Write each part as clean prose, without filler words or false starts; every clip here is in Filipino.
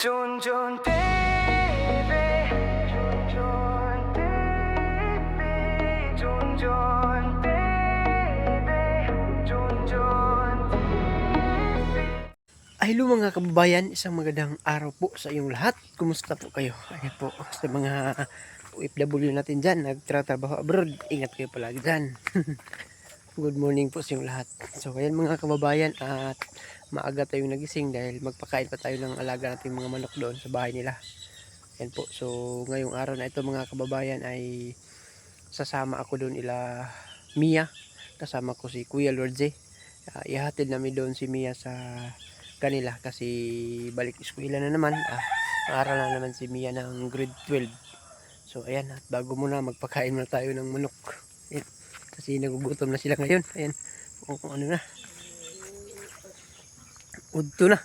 Jun Jun baby, Jun Jun baby, Jun Jun baby, Jun Jun baby. Hello mga kababayan, isang magandang araw po sa inyong lahat. Kumusta po kayo? Ayan po sa mga OFW natin dyan, nagtratrabaho abroad. Ingat kayo palagi dyan. Good morning po sa inyong lahat. So ayan mga kababayan, at maaga tayong nagising dahil magpakain pa tayo ng alaga nating mga manok doon sa bahay nila. Ayan po, so ngayong araw na ito mga kababayan ay sasama ako doon ila Mia. Kasama ko si Kuya Lordje. Ihatid namin doon si Mia sa kanila kasi balik eskwela na naman. Aral na naman si Mia ng grade 12. So ayan, at bago muna magpakain muna tayo ng manok. Ayan, kasi nagugutom na sila ngayon. Ayan, kung ano na, udto na.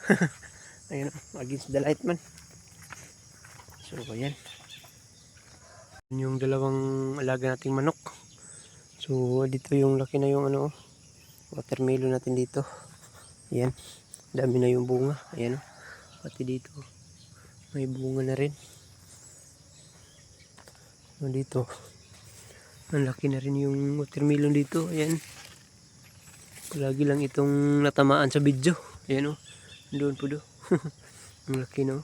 Ayan, against the light man. So ayan, yung dalawang alaga nating manok. So dito yung laki na yung ano, watermelon natin dito. Ayan, dami na yung bunga. Ayan, pati dito may bunga na rin. So dito ang laki na rin yung watermelon dito. Ayan, palagi lang itong natamaan sa video. Ayan o, doon po do. Ang laki no,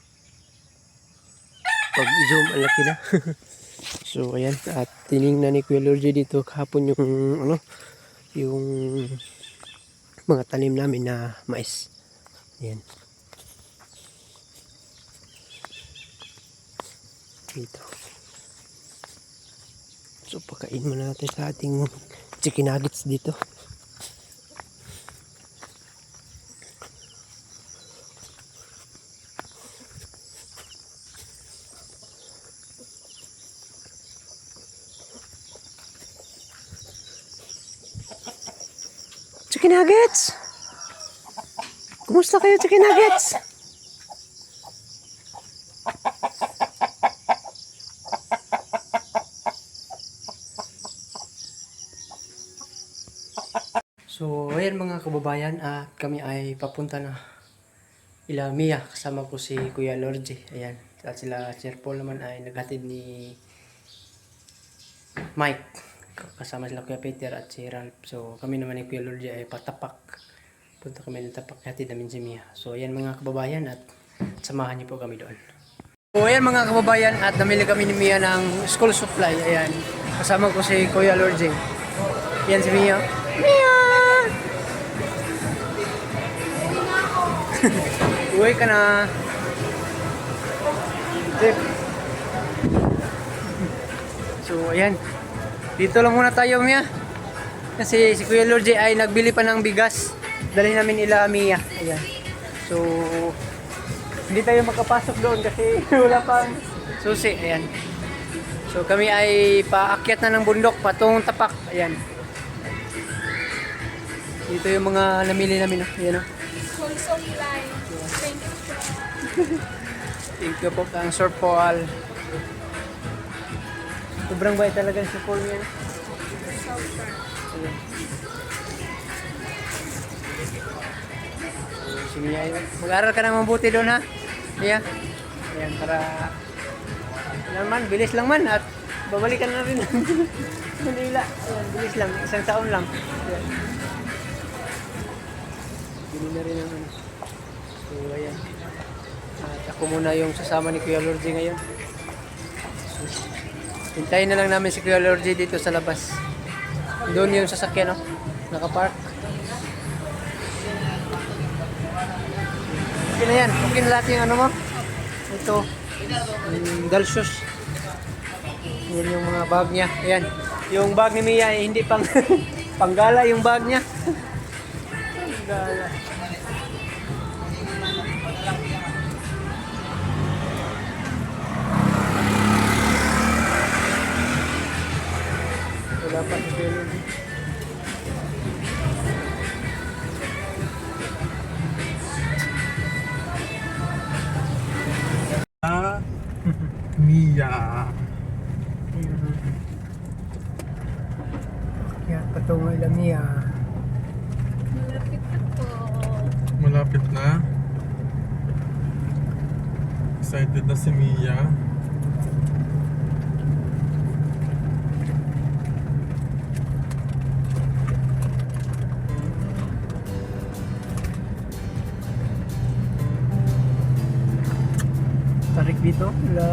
pag zoom ang laki na. So ayan, at tiningnan ni Kuya Lordje dito kahapon yung ano, yung mga tanim namin na mais. Ayan, dito. So pakain muna natin sa ating chicken nuggets dito. Chicken nuggets! Kumusta kayo, chicken nuggets? So, ayan mga kababayan, at kami ay papunta na ila Mia. Kasama ko si Kuya Lordje. Ayan, at sila Sir Paul naman ay naghatid ni Mike. Kasama sila Kuya Peter at si Ralph. So, kami naman ni Kuya Lordje ay patapak. Punta kami ng tapak, hatid namin si Mia. So, ayan mga kababayan, at samahan niyo po kami doon. So, ayan mga kababayan, at namili kami ni Mia ng school supply. Ayan, kasama ko si Kuya Lordje. Ayan si Mia. Mia! Uwi ka na. So, ayan. Dito lang muna tayo, Mia. Kasi si Kuya Lordje ay nagbili pa ng bigas. Dali namin ila Mia. Ayan. So, hindi tayo makapasok doon kasi wala pang susi. Ayan. So, kami ay paakyat na ng bundok patungong tapak. Ayan. Dito yung mga namili namin. Ayan o. Full supply. Thank you. Thank you po kang Sir Paul. Sobrang bait talaga si Paul yan. Ayan. Si Mia, mag-aral ka na mabuti doon ha. Mia. Ayan, para naman, bilis lang man at babalikan na rin. Manila. Ayan, bilis lang. Isang taon lang. Ayan. Bili na rin ang ano. So, ayan. At ako muna yung sasama ni Kuya Lordje ngayon. So, hintayin na lang namin si Kuya Lordje dito sa labas. Doon yung sasakyan, no? Nakapark. Okay na yan. Okay na lahat yung ano mo. Ito. Dalsius. Yan yung mga bag niya. Ayan. Yung bag ni Mia ay hindi pang panggala yung bag niya. Panggala. Wala pa si Kuya. Mia. Kaya patungo ila Mia. Malapit na po. Malapit na. Excited na si Mia. Tarik dito. Wala.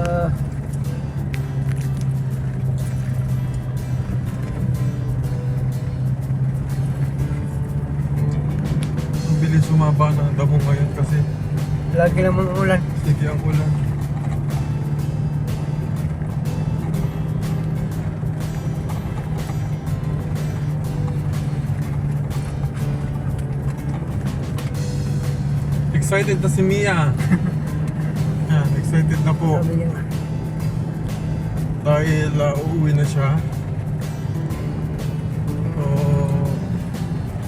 Ang bilis sumaba na ang damo ngayon kasi Lagi namang ulan. sige ang ulan. Excited na si Mia. Yan, excited na po. Sabi niya nga. Dahil uuwi na siya. So,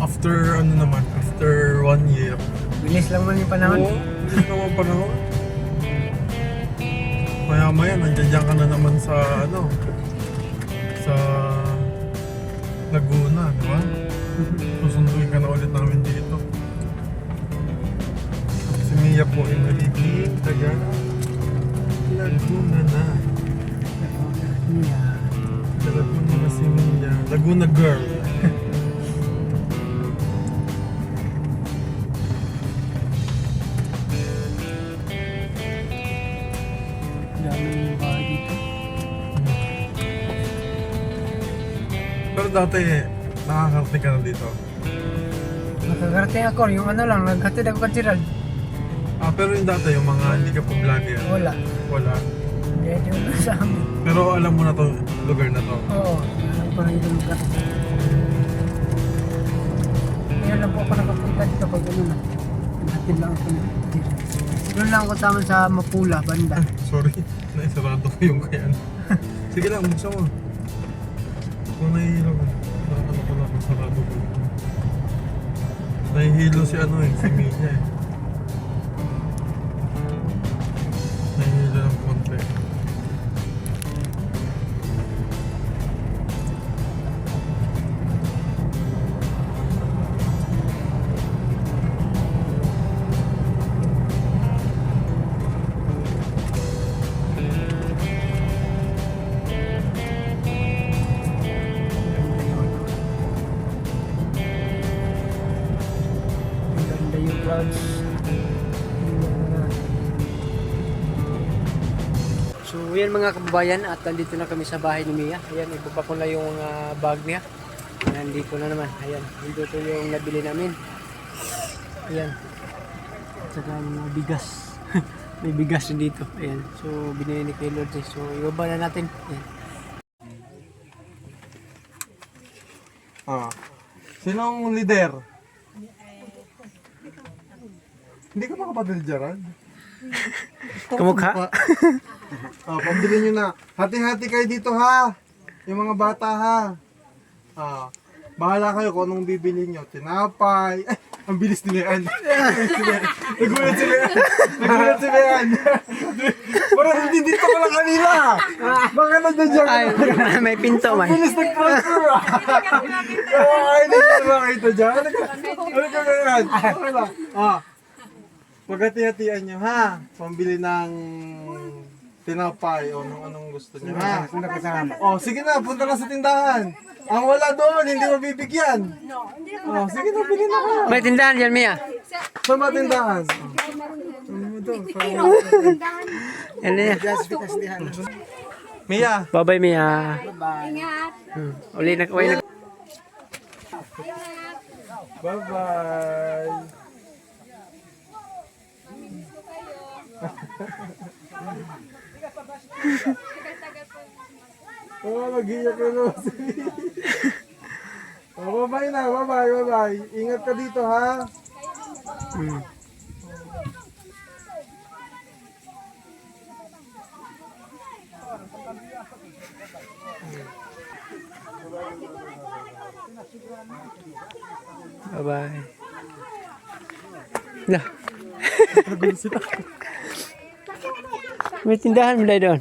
after ano naman, after 1 year. Bilis lang man yung panahon. Oo, hindi naman panahon. Maya-maya, nandiyan ka na naman sa ano, sa Laguna, di ba? Susunduin ka na ulit namin dito. Si Mia po ay nagiging taga Laguna na. Yeah. Laguna na si Mia. Laguna girl. Daming bahay dito. Pero dati, nakakarating ka na dito. Nakakarating ako. Yung ano lang, naghatid ako kay Gerald. Pero yung dati, yung mga hindi ka pa vlogger. Wala. Wala. Hindi yung sa amin. Pero alam mo na to, lugar na to. Oo. Alam ko na yung lugar. Ngayon lang po ako nakapunta dito pag ano na. Naghatid lang ako na. Doon lang ako tama sa Mapula, banda. Sorry, naisarado ko yung kaya. Sige lang, buksan mo. Kung nahihilo ko. Ano ko lang, sarado ko. Nahihilo si ano eh, si Mia eh. Nahihilo ng konti. Maganda yung clouds. So yan mga kababayan, at nandito na kami sa bahay ni Mia. Ayan, ibaba ko na yung mga bag niya. Nandito na naman. Ayan, dito yung nabili namin. Ayan. At saka yung mga bigas. May bigas din dito. Ayan. So binili ni Kuya Lord. So ibaba na natin. Ayan. Sinong leader? Hindi ka ba kapatid, Gerald? Kamukha? Pambili nyo na. Hati-hati kayo dito ha. Yung mga bata ha. Bahala kayo kung anong bibili nyo. Tinapay. Ay, ang bilis ni Leanne. Nagulat si Leanne. Nagulat si Leanne. Parang hindi dito ko lang kanila. Baka nandiyan Ay, may pinto man. bilis nag-transfer ah. Ay, hindi nyo makita dyan. Ano ka Leanne? Okay lang. Paghati-hatian nyo ha. Pambili ng tinapay o anong gusto nyo ha. Sige na, punta na sa tindahan. Ang wala doon, hindi mabibigyan. Sige na, pili na ka. May tindahan dyan, Mia. Sa mga tindahan. Ano yan? Mia. Bye-bye, Mia. Ingat. Uli na. Bye-bye. Mag-iyak ka na. Bye-bye na, bye-bye. Ingat ka dito ha. Bye-bye. Lah. May tindahan mo dahil doon.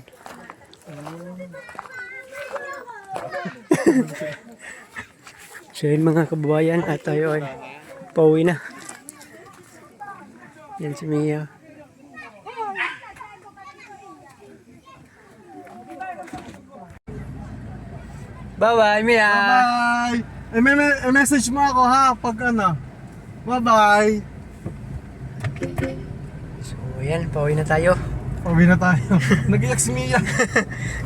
So yun mga kababayan, at tayo ay pauwi na. Yan si Mia. Bye-bye, Mia. Bye-bye! Message mo ako ha, pag ano. Bye-bye! So, ayan, pauwi na tayo. Pauwi na tayo. Nag-iyak si Mia.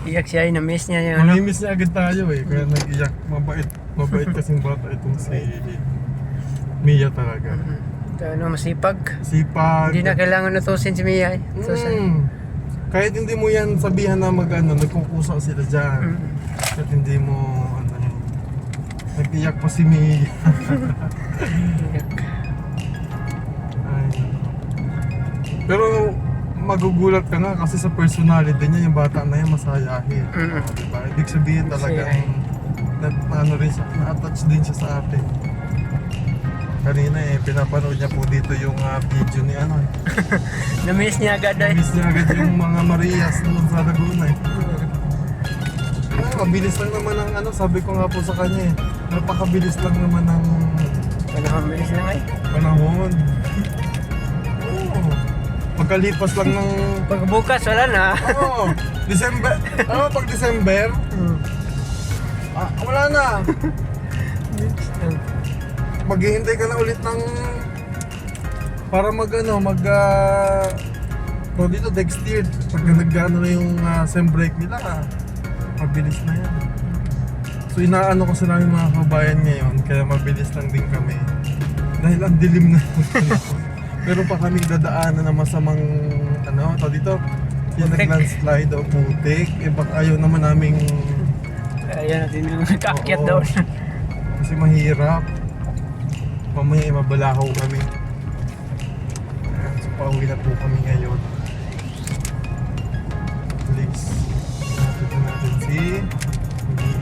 Iyak siya, na-miss niya yung ano. Mamimiss niya agad tayo eh. Kaya nag-iyak. Mabait kasing bata itong si Mia talaga. Ito, ano, masipag. Sipag. Hindi na kailangan utusin si Mia. Utusin. Kahit hindi mo yan sabihan na nagkukusa sila dyan. Kahit hindi mo, nag-iyak pa si Mia. Ay. Pero magugulat ka nga kasi sa personality niya, yung bata na yan masayahin. Diba? Ibig sabihin talagang na-attach din siya sa atin. Kanina pinapanood niya po dito yung video ni Na-miss niya agad eh. Miss niya agad yung mga Marias naman sa Laguna eh. Mabilis lang naman ang sabi ko nga po sa kanya eh. Napakabilis lang naman ng Panahon, bilis lang eh. panahon. Oo. Pagkalipas lang ng Pagbukas, wala na. December. Pag December, wala na. Maghihintay ka na ulit ng para dito next year pag nag-ano na yung sem break nila, mabilis na yan. So inaano ko sa namin mga kabayan ngayon, kaya mabilis lang din kami dahil ang dilim na. Pero pa kami dadaanan na masamang dito yung Putik. nag-landslide o putik, baka ayaw naman naming Ayan natin yung nakaakyat Oo. doon. kasi mahirap. Mamaya mabalahaw kami. Ayan, so pauwi na po kami ngayon. Please, nakita natin si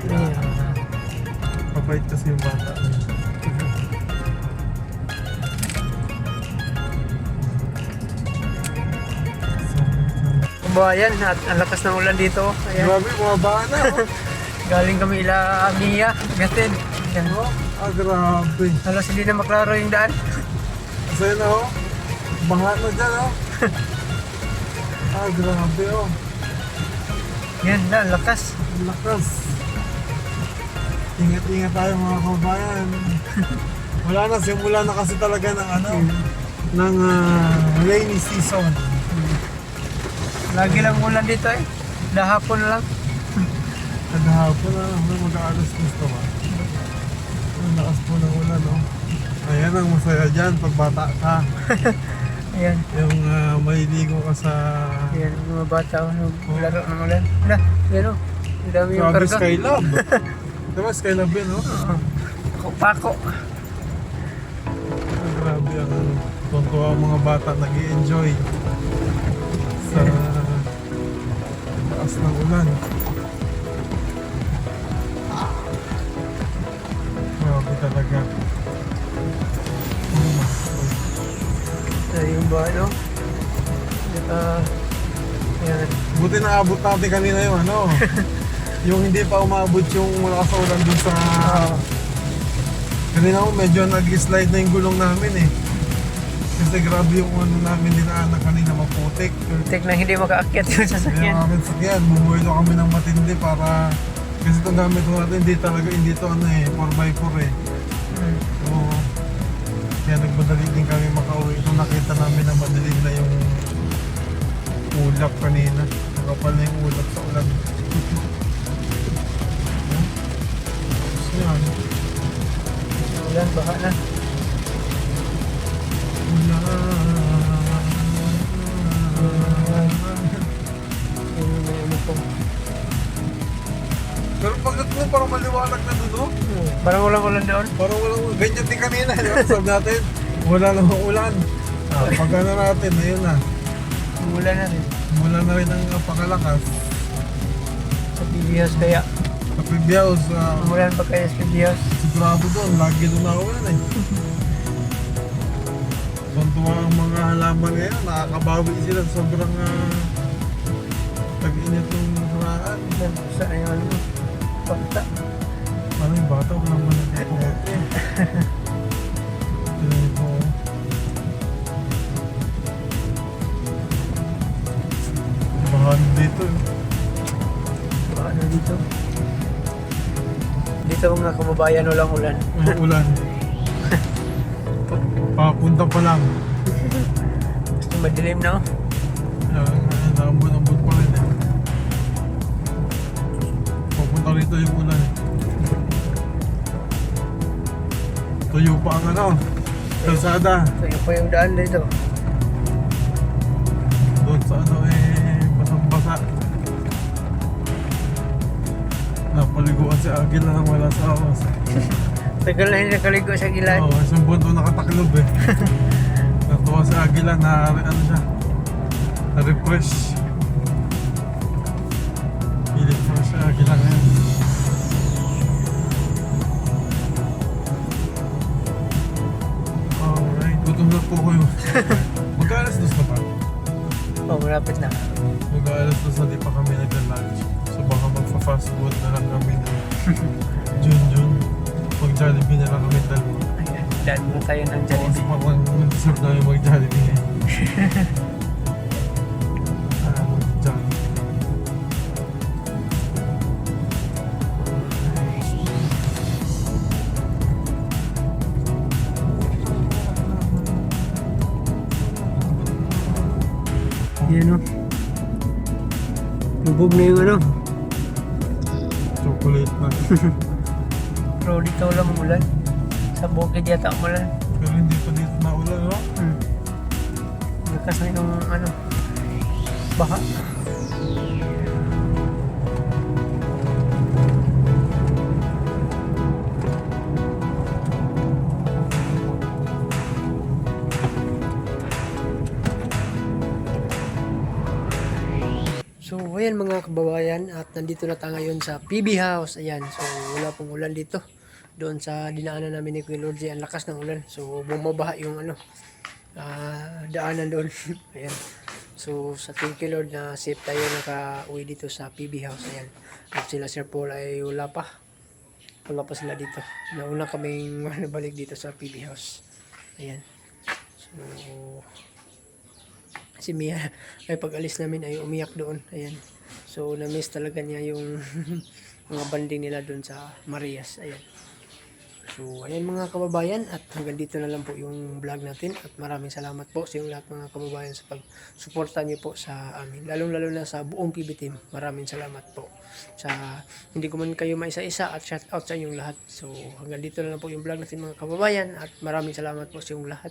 Mia. Mabait kasi yung bata. Kabayan, at ang lakas ng ulan dito. Ayan. Grabe, bumaba na. Galing kami ila Mia, Gatid. Ayan. Grabe. Halos hindi na maklaro yung daan. Kasi baha na dyan grabe Yan na, ang lakas. Ang lakas. Ingat-ingat tayo mga kabayan. Wala na, simula na kasi talaga ng rainy season. Lagi lang ulan dito eh. Dahapon lang. Naghahapon na, mag-aalas gusto ba? Ang lakas po ng ulan, Ayan ang masaya dyan pag bata ka. Ayan. Yung maliligo ka sa Ayan, mga bata ko naglaro ng ulan. Na, yan o. Ang dami yung Grabe karga. Skylab. Diba Skylab yun, Pako. Grabe ang tuntua ang mga bata nag-i-enjoy sa taas ng ulan. Grabe talaga. Yung ba, no? Ayan. Buti naabot natin kanina yung yung hindi pa umabot yung malakas na ulan dun sa kanina medyo nag-slide na yung gulong namin eh. Kasi grabe yung namin dinaanan kanina, maputik. Tek na hindi makaakyat yung Kaya sasakyan. namin sakyan, bumuelo kami ng matindi para kasi itong gamit ko natin hindi to 4x4 eh. So, kaya nagmadali din kami makauwi. Ito nakita namin na madilim na yung ulap kanina. Nakapal na yung ulap sa ulan. Yan. Ulan, baka na. Pero pagkat mo parang maliwanag na doon, Parang walang ulan doon. Parang walang ganyan din kanina, di ba? Sabi natin, wala lang ulan. Pag natin, ayun na. Ulan na rin. Mula na rin ang napakalakas. Sa PBS kaya. Sa Pibiaos, Umulan pa kaya sa PBS. sigurado doon, lagi doon na ulan eh. Tuntua ang mga halaman ngayon, nakakabawi sila sa sobrang tag-init ng haraan. Saan yung ano? Pagta. Parang yung bata, wala naman nagpupunta. Tignan ito. Bahan dito. Baka na dito. dito mga kababayan, walang ulan. May ulan. Papunta pa lang. Gusto madilim na oh. Naambon-ambon pa rin eh. Papunta rito yung ulan eh. Tuyo pa ang ano, kalsada. So yun po yung daan dito. Doon sa ano eh, basang-basa. Napaliguan si Agil na nang wala sa awas. Tagal na hindi nakaligo sa gilid. Oo, isang buwan doon nakataklob eh. Natuwa si Agila na ano siya, na-refresh. Pilit pa si Agila ngayon. Alright, gutom na po kayo. Mag-aalas dos na pa. Oh, malapit na. Mag-aalas dos na di pa kami nag-lunch. So baka magpa-fast food na lang kami ng Jun. Mag-Jollibee na lang kami dalawa. Ayan, daan mo tayo ng Oo, Jollibee. parang mag-deserve namin mag-Jollibee eh. Mag-Jollibee. Yan o. Lubog na yung ano. Chocolate na. Pero dito wala umulan. Sa bukid yata umulan. Pero hindi pa dito naulan, no? Lakas na yung ano. Baha. So, ayan mga kababayan, at nandito na tayo ngayon sa PB House. Ayan, so wala pong ulan dito. Doon sa dinaanan namin ni Kuya Lordie, ang lakas ng ulan. So, bumabaha yung ano, daanan doon. Ayan. So, sa thank you Lord na safe tayo naka-uwi dito sa PB House. Ayan. At sila Sir Paul ay wala pa. Wala pa sila dito. Nauna kaming nabalik dito sa PB House. Ayan. So, si Mia ay pag-alis namin ay umiyak doon. Ayan. So na-miss talaga niya yung mga banding nila doon sa Marias. Ayan. So ayan mga kababayan, at hanggang dito na lang po yung vlog natin, at maraming salamat po sa yung lahat mga kababayan sa pag-suporta niyo po sa amin. Lalong-lalo na sa buong PB team. Maraming salamat po. Sa hindi ko man kayo maisa-isa, at shout out sa inyong lahat. So hanggang dito na lang po yung vlog natin mga kababayan, at maraming salamat po sa yung lahat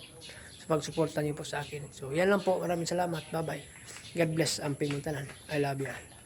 pagsuporta niyo po sa akin. So, yan lang po. Maraming salamat. Bye-bye. God bless ang Pimuntanan. I love you all.